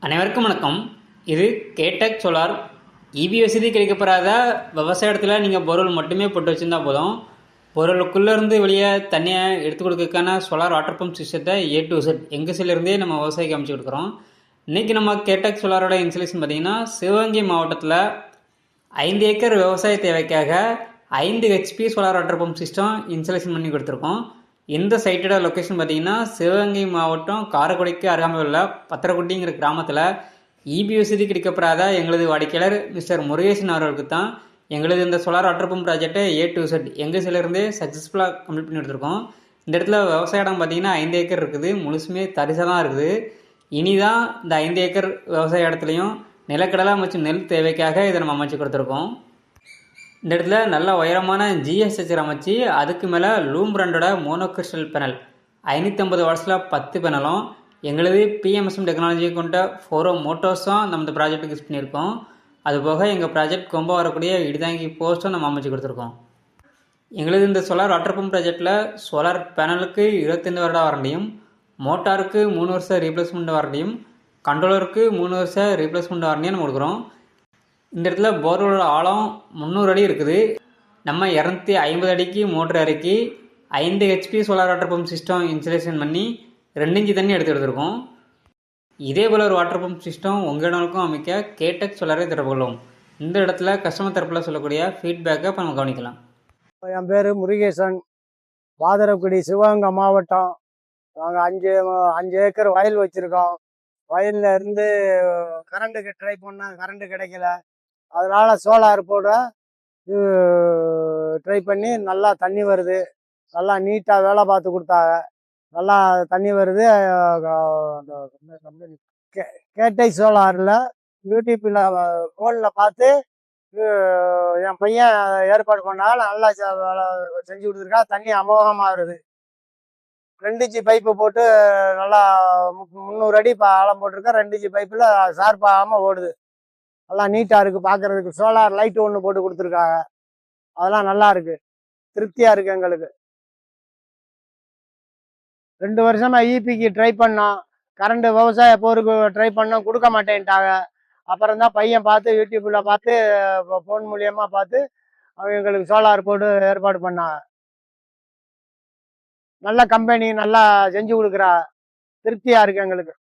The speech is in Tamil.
அனைவருக்கும் வணக்கம். இது கேடெக் சோலார். இபி வசதி கிடைக்கப்பெறாத விவசாயத்தில் நீங்கள் பொருள் மட்டுமே போட்டு வச்சுருந்தா போதும். பொருளுக்குள்ளேருந்து வெளியே தண்ணியை எடுத்து கொடுக்கறதுக்கான சோலார் வாட்டர் பம்ப் சிஸ்டத்தை A to Z எங்கள் சைட்லேருந்தே நம்ம விவசாயிக்கு அமைச்சு கொடுக்குறோம். இன்றைக்கி நம்ம கேடெக் சோலாரோட இன்ஸ்டலேஷன் பார்த்திங்கன்னா சிவகங்கை மாவட்டத்தில் 5 ஏக்கர் விவசாய தேவைக்காக 5 HP solar water pump system installation பண்ணி கொடுத்துருக்கோம். இந்த சைட்டோட லொக்கேஷன் பார்த்தீங்கன்னா சிவகங்கை மாவட்டம் காரைக்குடிக்கு அருகாமையில் உள்ள பத்திரக்குட்டிங்கிற கிராமத்தில் இபி வசதி கிடைக்கப்பெறாத எங்களது வாடிக்கையாளர் மிஸ்டர் முருகேசன் அவர்களுக்கு தான் எங்களது இந்த சோலார் வாட்டர் பம்ப் ப்ராஜெக்டை A to Z எங்கள் சைட்லேருந்தே சக்ஸஸ்ஃபுல்லாக கம்ப்ளீட் பண்ணி எடுத்திருக்கோம். இந்த இடத்துல விவசாய இடம் பார்த்தீங்கன்னா 5 ஏக்கர் இருக்குது, முழுசுமே தரிசாக தான் இருக்குது. இனிதான் இந்த 5 ஏக்கர் விவசாய இடத்துலையும் நிலக்கடலை மற்றும் நெல் தேவைக்காக இதை நம்ம அமைச்சு கொடுத்துருக்கோம். இந்த இடத்துல நல்ல உயரமான ஜிஎஸ்ஹெச்சர் அமைச்சு அதுக்கு மேலே லூம் பிராண்டோட மோனோகிறிஸ்டல் பேனல் 550 வாட்ஸில் 10 பேனலும் எங்களது PMSM டெக்னாலஜியை கொண்ட 4 மோட்டர்ஸும் நம்ம இந்த ப்ராஜெக்ட்டுக்கு யூஸ் பண்ணியிருக்கோம். அதுபோக எங்கள் ப்ராஜெக்ட் கொம்ப வரக்கூடிய இடிதாங்கி போஸ்ட்டும் நம்ம அமைச்சு கொடுத்துருக்கோம். எங்களது இந்த சோலார் வாட்டர் பம்ப் ப்ராஜெக்டில் சோலார் பேனலுக்கு 25 வருட வாரண்டியும், மோட்டாருக்கு 3 வருஷம் ரீப்ளேஸ்மெண்ட் வாரண்டியும், கண்ட்ரோலருக்கு 3 வருஷம் ரீப்ளேஸ்மெண்ட் வாரண்டியும் நம்ம கொடுக்குறோம். இந்த இடத்துல போரோட ஆழம் 300 அடி இருக்குது. நம்ம 250 அடிக்கு மோட்டர் இறக்கி 5 HP solar water pump system installation பண்ணி 2 இன்ச்சு தண்ணி எடுத்துருக்கோம். இதே போல் ஒரு வாட்டர் பம்ப் சிஸ்டம் உங்கள் இடங்களுக்கும் அமைக்க கேடெக் சோலாரை தொடர்பு கொள்ளும். இந்த இடத்துல கஸ்டமர் தரப்பில் சொல்லக்கூடிய ஃபீட்பேக்கை இப்போ நம்ம கவனிக்கலாம். என் பேர் முருகேசன், பாதரக்குடி, சிவகங்கை மாவட்டம். நாங்கள் 5 ஏக்கர் வயல் வச்சுருக்கோம். வயலில் இருந்து கரண்ட்டுக்கு ட்ரை பண்ணால் கரண்ட்டு கிடைக்கல. அதனால் சோலார் போட ட்ரை பண்ணி நல்லா தண்ணி வருது. நல்லா நீட்டாக வேலை பார்த்து கொடுத்தாங்க. நல்லா தண்ணி வருது. கேடெக் சோலாரில் யூடியூப்பில் ஃபோனில் பார்த்து என் பையன் ஏற்பாடு பண்ணால் நல்லா செஞ்சு கொடுத்துருக்கா. தண்ணி அமோகமாக வருது. 2 இன்ச்சு பைப்பு போட்டு நல்லா 300 அடி ஆழம் போட்டிருக்கேன். 2 இன்ச்சு பைப்பில் சார்பாகாமல் ஓடுது. நல்லா நீட்டாக இருக்குது பார்க்குறதுக்கு. சோலார் லைட்டு ஒன்று போட்டு கொடுத்துருக்காங்க. அதெல்லாம் நல்லா இருக்குது, திருப்தியாக இருக்குது எங்களுக்கு. 2 வருஷமாக இபிக்கு ட்ரை பண்ணோம். கரண்ட்டு விவசாய போருக்கு ட்ரை பண்ணோம், கொடுக்க மாட்டேன்ட்டாங்க. அப்புறம் தான் பையன் பார்த்து யூடியூப்பில் பார்த்து ஃபோன் மூலியமாக பார்த்து அவங்க எங்களுக்கு சோலார் போட்டு ஏற்பாடு பண்ணாங்க. நல்ல கம்பெனி, நல்லா செஞ்சு கொடுக்குறா. திருப்தியாக இருக்குது எங்களுக்கு.